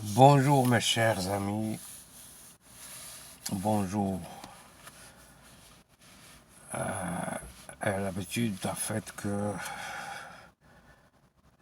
Bonjour mes chers amis, bonjour. L'habitude a fait que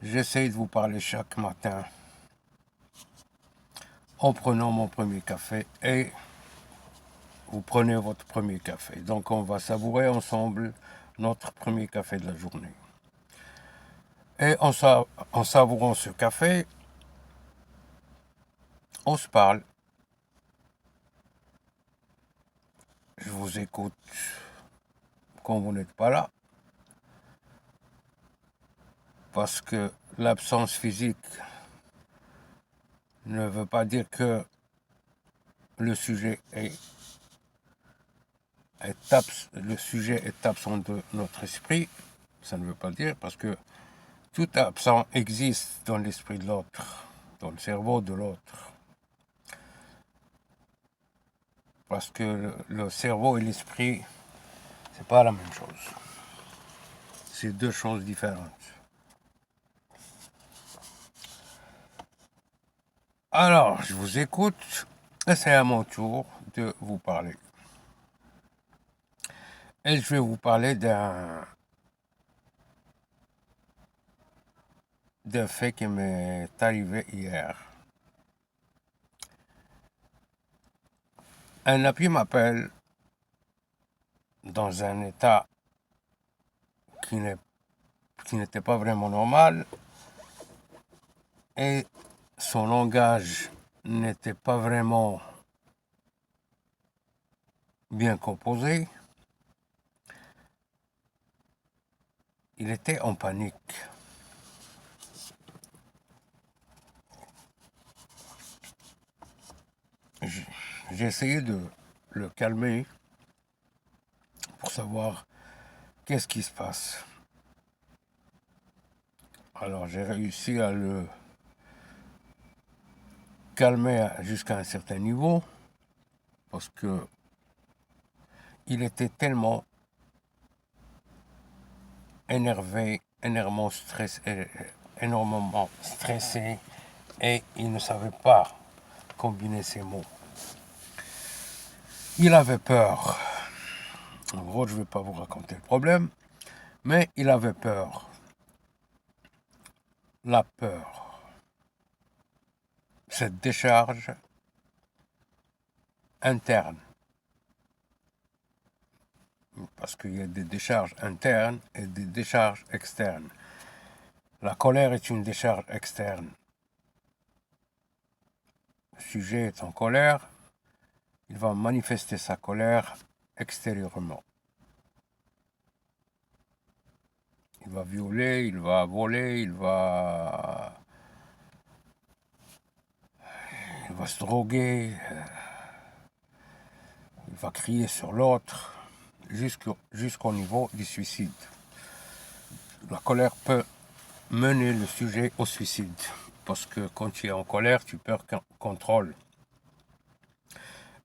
j'essaye de vous parler chaque matin en prenant mon premier café et vous prenez votre premier café. Donc on va savourer ensemble notre premier café de la journée. Et en savourant ce café, on se parle. Je vous écoute quand vous n'êtes pas là. Parce que l'absence physique ne veut pas dire que le sujet est absent de notre esprit. Ça ne veut pas dire parce que tout absent existe dans l'esprit de l'autre, dans le cerveau de l'autre. Parce que le cerveau et l'esprit, c'est pas la même chose. C'est deux choses différentes. Alors, je vous écoute et c'est à mon tour de vous parler. Et je vais vous parler d'un fait qui m'est arrivé hier. Un appui m'appelle dans un état qui n'était pas vraiment normal et son langage n'était pas vraiment bien composé. Il était en panique. J'ai essayé de le calmer pour savoir qu'est-ce qui se passe. Alors j'ai réussi à le calmer jusqu'à un certain niveau parce que il était tellement énervé, énormément stressé et il ne savait pas combiner ses mots. Il avait peur. En gros, je ne vais pas vous raconter le problème, mais il avait peur. La peur. Cette décharge interne. Parce qu'il y a des décharges internes et des décharges externes. La colère est une décharge externe. Le sujet est en colère, il va manifester sa colère extérieurement. Il va violer, il va voler, il va se droguer, il va crier sur l'autre, jusqu'au niveau du suicide. La colère peut mener le sujet au suicide, parce que quand tu es en colère, tu perds contrôle.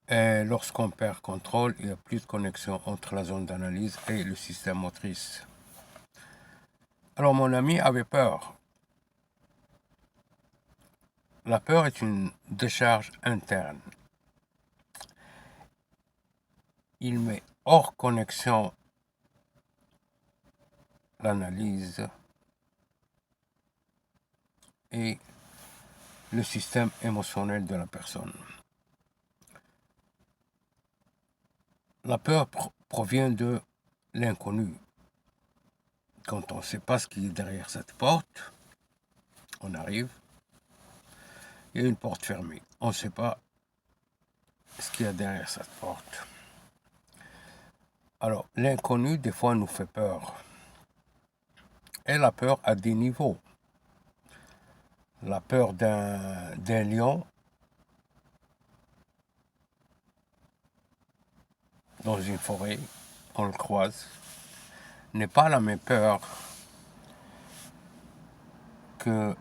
Et lorsqu'on perd contrôle, il n'y a plus de connexion entre la zone d'analyse et le système motrice. Alors mon ami avait peur. La peur est une décharge interne. Il met hors connexion l'analyse et le système émotionnel de la personne. La peur provient de l'inconnu. Quand on ne sait pas ce qui est derrière cette porte, on arrive, il y a une porte fermée. On ne sait pas ce qu'il y a derrière cette porte. Alors, l'inconnu, des fois, nous fait peur. Et la peur a des niveaux. La peur d'un lion dans une forêt, on le croise, n'est pas la même peur que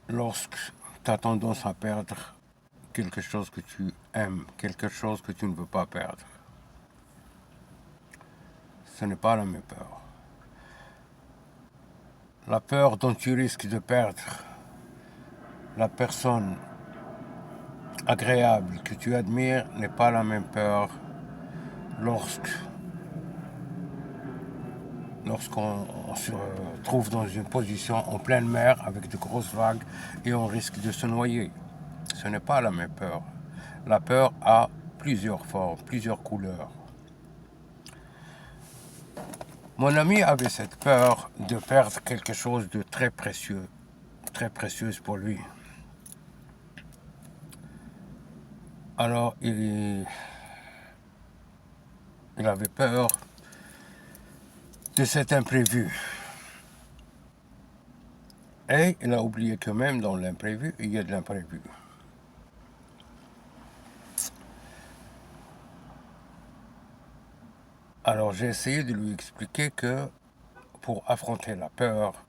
lorsque tu as tendance à perdre quelque chose que tu aimes, quelque chose que tu ne veux pas perdre. Ce n'est pas la même peur. La peur dont tu risques de perdre la personne agréable que tu admires n'est pas la même peur lorsqu'on se trouve dans une position en pleine mer avec de grosses vagues et on risque de se noyer. Ce n'est pas la même peur. La peur a plusieurs formes, plusieurs couleurs. Mon ami avait cette peur de perdre quelque chose de très précieux, très précieuse pour lui. Alors il avait peur de cet imprévu. Et il a oublié que même dans l'imprévu, il y a de l'imprévu. Alors j'ai essayé de lui expliquer que pour affronter la peur,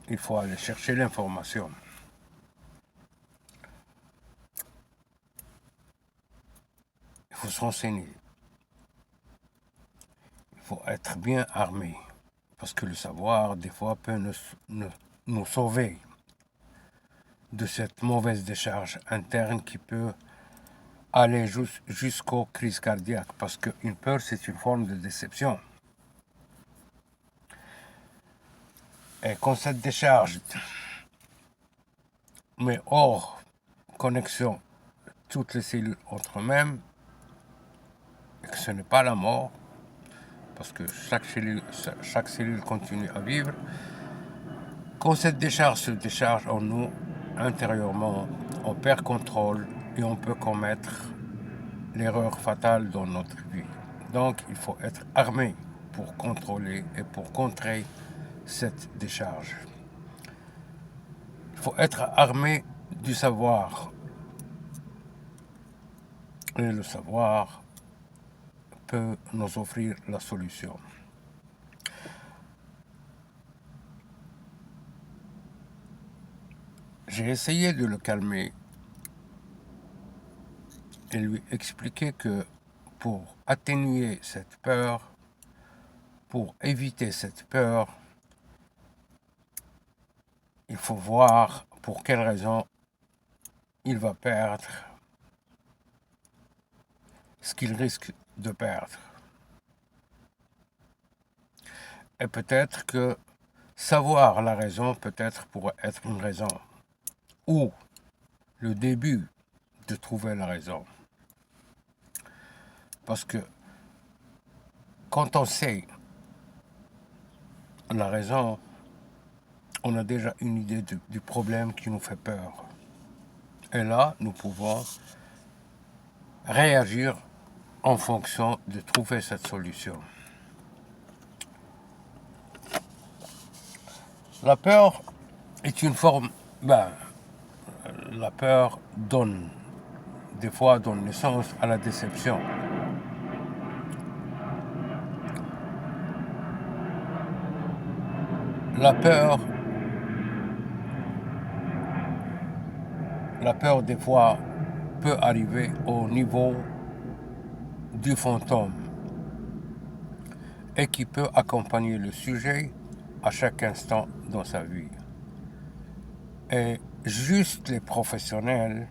il faut aller chercher l'information. Il faut se renseigner. Il faut être bien armé. Parce que le savoir, des fois, peut nous sauver de cette mauvaise décharge interne qui peut aller jusqu'aux crises cardiaques. Parce qu'une peur, c'est une forme de déception. Et quand cette décharge met hors connexion toutes les cellules entre elles-mêmes, et que ce n'est pas la mort, parce que chaque cellule continue à vivre, quand cette décharge se décharge en nous, intérieurement, on perd contrôle et on peut commettre l'erreur fatale dans notre vie. Donc il faut être armé pour contrôler et pour contrer cette décharge. Il faut être armé du savoir. Et le savoir peut nous offrir la solution. J'ai essayé de le calmer et lui expliquer que pour atténuer cette peur, pour éviter cette peur, il faut voir pour quelle raison il va perdre ce qu'il risque de perdre. Et peut-être que savoir la raison peut-être pourrait être une raison, ou le début de trouver la raison. Parce que quand on sait la raison, on a déjà une idée du problème qui nous fait peur. Et là, nous pouvons réagir en fonction de trouver cette solution. La peur est une forme... la peur des fois donne naissance à la déception. La peur des fois peut arriver au niveau du fantôme et qui peut accompagner le sujet à chaque instant dans sa vie. Et juste les professionnels,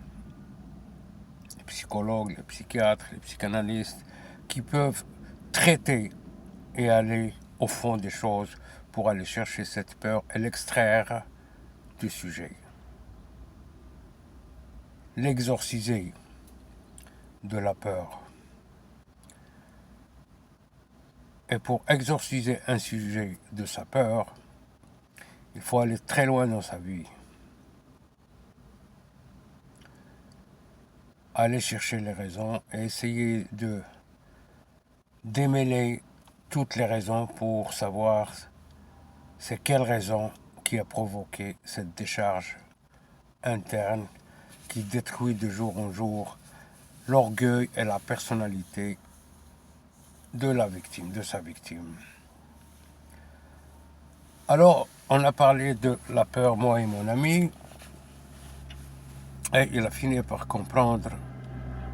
les psychologues, les psychiatres, les psychanalystes, qui peuvent traiter et aller au fond des choses pour aller chercher cette peur et l'extraire du sujet. L'exorciser de la peur. Et pour exorciser un sujet de sa peur, il faut aller très loin dans sa vie. Aller chercher les raisons et essayer de démêler toutes les raisons pour savoir c'est quelle raison qui a provoqué cette décharge interne qui détruit de jour en jour l'orgueil et la personnalité de la victime, de sa victime. Alors, on a parlé de la peur, moi et mon ami, et il a fini par comprendre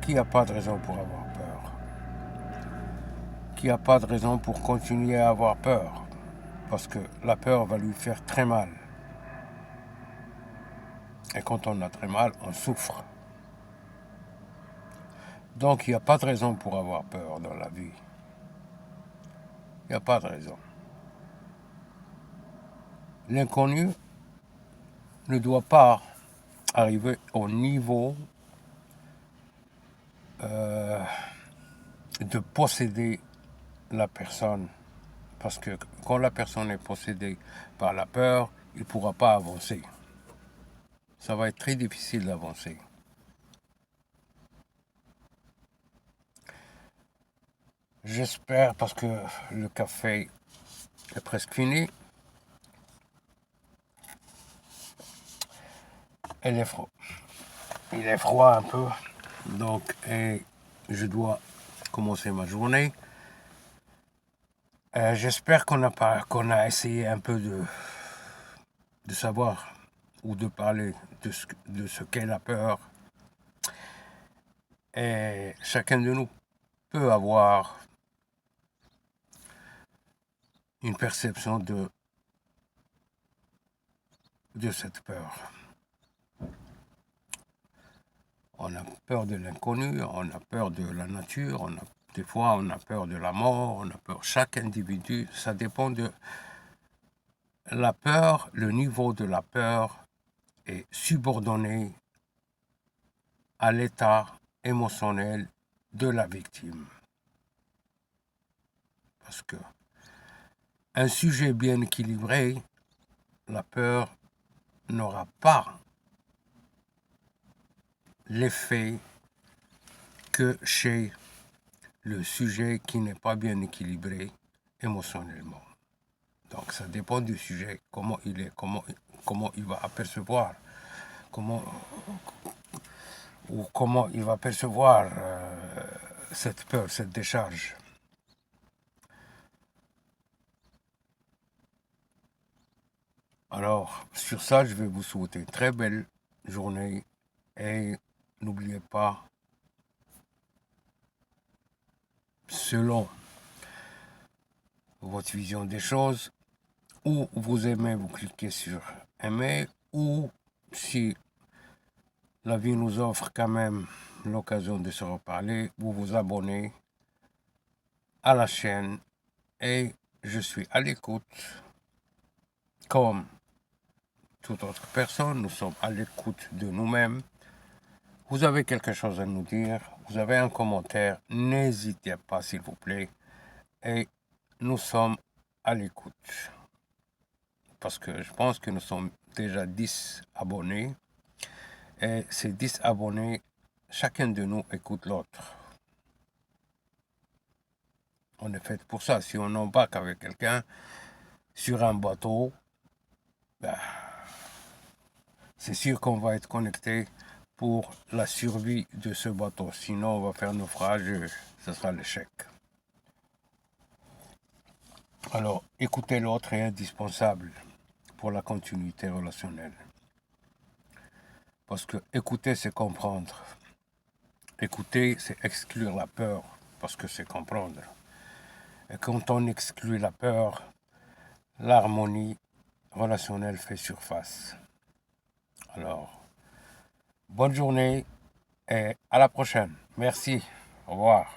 qu'il n'y a pas de raison pour avoir peur. Qu'il n'y a pas de raison pour continuer à avoir peur. parce que la peur va lui faire très mal. Et quand on a très mal, on souffre. Donc il n'y a pas de raison pour avoir peur dans la vie. Il n'y a pas de raison. L'inconnu ne doit pas arriver au niveau de posséder la personne. Parce que quand la personne est possédée par la peur, il ne pourra pas avancer. Ça va être très difficile d'avancer. J'espère, parce que le café est presque fini. Il est froid un peu. Donc, je dois commencer ma journée. J'espère qu'on a essayé un peu de savoir ou de parler de ce qu'est la peur. Et chacun de nous peut avoir une perception de cette peur. On a peur de l'inconnu, on a peur de la nature, des fois on a peur de la mort, on a peur. Chaque individu, ça dépend de la peur, le niveau de la peur est subordonné à l'état émotionnel de la victime. Parce que un sujet bien équilibré, la peur n'aura pas l'effet que chez le sujet qui n'est pas bien équilibré émotionnellement. Donc ça dépend du sujet, comment il est, comment il va apercevoir, comment il va percevoir cette peur, cette décharge. Alors, sur ça, je vais vous souhaiter une très belle journée et n'oubliez pas, selon votre vision des choses, ou vous aimez, vous cliquez sur aimer, ou si la vie nous offre quand même l'occasion de se reparler, vous vous abonnez à la chaîne et je suis à l'écoute comme toute autre personne, nous sommes à l'écoute de nous-mêmes. Vous avez quelque chose à nous dire, vous avez un commentaire, n'hésitez pas s'il vous plaît. Et nous sommes à l'écoute. Parce que je pense que nous sommes déjà 10 abonnés. Et ces 10 abonnés, chacun de nous écoute l'autre. On est fait pour ça. Si on embarque avec quelqu'un sur un bateau, ben, c'est sûr qu'on va être connecté pour la survie de ce bateau. Sinon, on va faire naufrage et ce sera l'échec. Alors, écouter l'autre est indispensable pour la continuité relationnelle. Parce que écouter, c'est comprendre. Écouter, c'est exclure la peur, parce que c'est comprendre. Et quand on exclut la peur, l'harmonie relationnelle fait surface. Alors, bonne journée et à la prochaine. Merci. Au revoir.